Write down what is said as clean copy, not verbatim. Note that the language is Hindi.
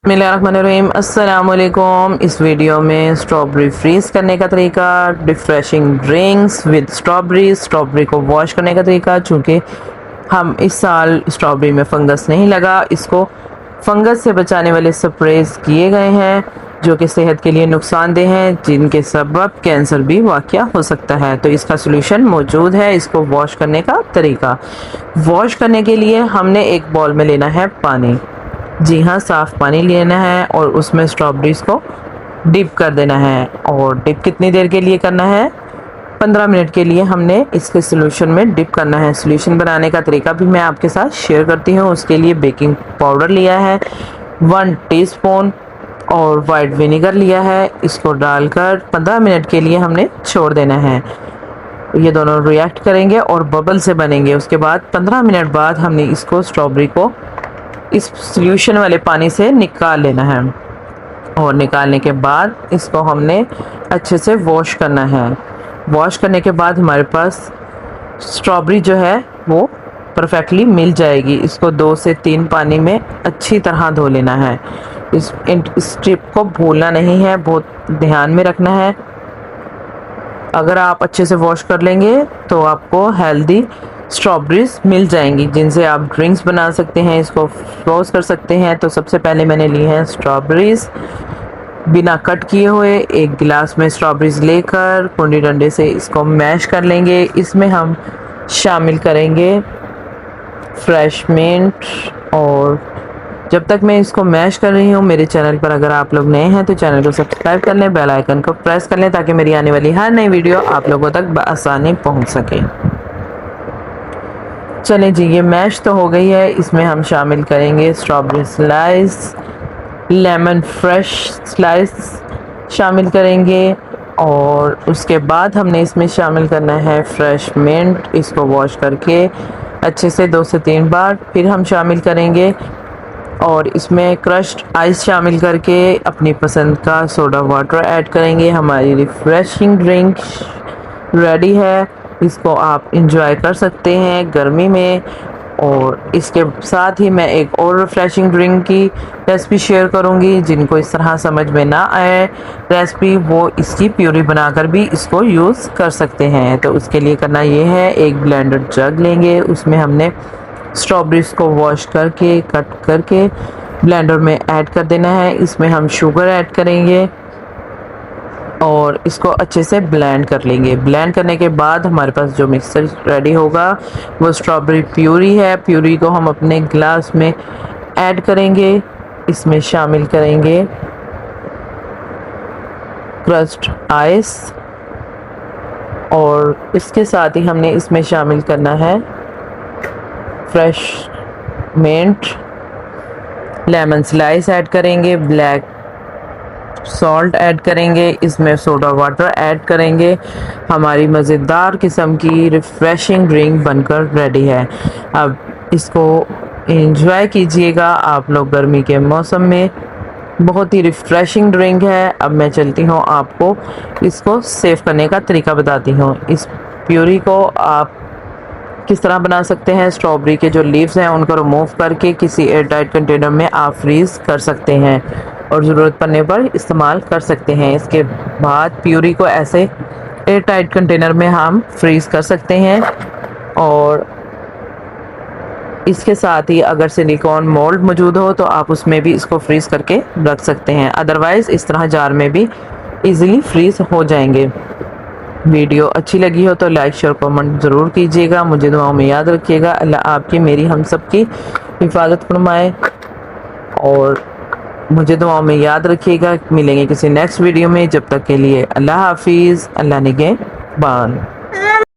बिस्मिल्लाहिर्रहमानिर्रहीम। अस्सलाम वालेकुम। इस वीडियो में स्ट्रॉबेरी फ्रीज़ करने का तरीका, रिफ्रेशिंग ड्रिंक्स विद स्ट्रॉबेरी को वॉश करने का तरीका। चूँकि हम इस साल स्ट्रॉबेरी में फंगस नहीं लगा, इसको फंगस से बचाने वाले स्प्रेज किए गए हैं जो कि सेहत के लिए नुकसानदेह हैं, जिनके सबब कैंसर भी वाक़या हो सकता है। तो इसका सलूशन मौजूद है। इसको वॉश करने का तरीका, वॉश करने के लिए हमने एक बाउल में लेना है पानी। जी हाँ, साफ़ पानी लेना है और उसमें स्ट्रॉबेरीज़ को डिप कर देना है। और डिप कितनी देर के लिए करना है? 15 मिनट के लिए हमने इसके सॉल्यूशन में डिप करना है। सॉल्यूशन बनाने का तरीका भी मैं आपके साथ शेयर करती हूँ। उसके लिए बेकिंग पाउडर लिया है 1 टीस्पून और वाइट विनेगर लिया है। इसको डालकर 15 मिनट के लिए हमने छोड़ देना है। ये दोनों रिएक्ट करेंगे और बबल से बनेंगे। उसके बाद 15 मिनट बाद हमने इसको स्ट्रॉबेरी को इस सॉल्यूशन वाले पानी से निकाल लेना है। और निकालने के बाद इसको हमने अच्छे से वॉश करना है। वॉश करने के बाद हमारे पास स्ट्रॉबेरी जो है वो परफेक्टली मिल जाएगी। इसको 2 से 3 पानी में अच्छी तरह धो लेना है। इस स्टेप को भूलना नहीं है, बहुत ध्यान में रखना है। अगर आप अच्छे से वॉश कर लेंगे तो आपको हेल्दी स्ट्रॉबेरीज मिल जाएंगी, जिनसे आप ड्रिंक्स बना सकते हैं, इसको फ्रोज कर सकते हैं। तो सबसे पहले मैंने ली है स्ट्रॉबेरीज बिना कट किए हुए। एक गिलास में स्ट्रॉबेरीज लेकर कुंडी डंडे से इसको मैश कर लेंगे। इसमें हम शामिल करेंगे फ्रेश मिंट। और जब तक मैं इसको मैश कर रही हूँ, मेरे चैनल पर अगर आप लोग नए हैं तो चैनल को सब्सक्राइब कर लें, बेल आइकन को प्रेस कर लें ताकि मेरी आने वाली हर नई वीडियो आप लोगों तक बआसानी पहुँच सके। चलें जी, ये मैश तो हो गई है। इसमें हम शामिल करेंगे strawberry slice, lemon fresh slice शामिल करेंगे। और उसके बाद हमने इसमें शामिल करना है फ्रेश मिंट। इसको वॉश करके अच्छे से 2 से 3 बार फिर हम शामिल करेंगे। और इसमें क्रश्ड आइस शामिल करके अपनी पसंद का सोडा वाटर ऐड करेंगे। हमारी रिफ्रेशिंग ड्रिंक रेडी है। इसको आप इंजॉय कर सकते हैं गर्मी में। और इसके साथ ही मैं एक और रिफ्रेशिंग ड्रिंक की रेसिपी शेयर करूंगी। जिनको इस तरह समझ में ना आए रेसिपी, वो इसकी प्यूरी बनाकर भी इसको यूज़ कर सकते हैं। तो उसके लिए करना ये है, एक ब्लेंडर जग लेंगे, उसमें हमने स्ट्रॉबेरीज को वॉश करके कट करके ब्लेंडर में ऐड कर देना है। इसमें हम शुगर ऐड करेंगे और इसको अच्छे से ब्लेंड कर लेंगे। ब्लेंड करने के बाद हमारे पास जो मिक्सचर रेडी होगा वो स्ट्रॉबेरी प्यूरी है। प्यूरी को हम अपने ग्लास में ऐड करेंगे। इसमें शामिल करेंगे क्रश्ड आइस और इसके साथ ही हमने इसमें शामिल करना है fresh mint, lemon slice add करेंगे, ब्लैक सॉल्ट ऐड करेंगे, इसमें सोडा वाटर ऐड करेंगे। हमारी मज़ेदार किस्म की रिफ़्रेशिंग ड्रिंक बनकर रेडी है। अब इसको एंजॉय कीजिएगा आप लोग गर्मी के मौसम में। बहुत ही रिफ़्रेशिंग ड्रिंक है। अब मैं चलती हूँ, आपको इसको सेव करने का तरीका बताती हूँ। इस प्यूरी को आप किस तरह बना सकते हैं, स्ट्रॉबेरी के जो लीव्स हैं उनको रिमूव करके किसी एयर टाइट कंटेनर में आप फ्रीज़ कर सकते हैं और ज़रूरत पड़ने पर इस्तेमाल कर सकते हैं। इसके बाद प्यूरी को ऐसे एयर टाइट कंटेनर में हम फ्रीज़ कर सकते हैं। और इसके साथ ही अगर सिलिकॉन मोल्ड मौजूद हो तो आप उसमें भी इसको फ्रीज़ करके रख सकते हैं। अदरवाइज़ इस तरह जार में भी इजीली फ्रीज़ हो जाएंगे। वीडियो अच्छी लगी हो तो लाइक शेयर कमेंट ज़रूर कीजिएगा। मुझे दुआओं में याद रखिएगा। अल्लाह आपकी मेरी हम सब की हिफाजत फरमाए। और मुझे दुआओं में याद रखिएगा। मिलेंगे किसी नेक्स्ट वीडियो में। जब तक के लिए अल्लाह हाफिज़, अल्लाह निगहबान।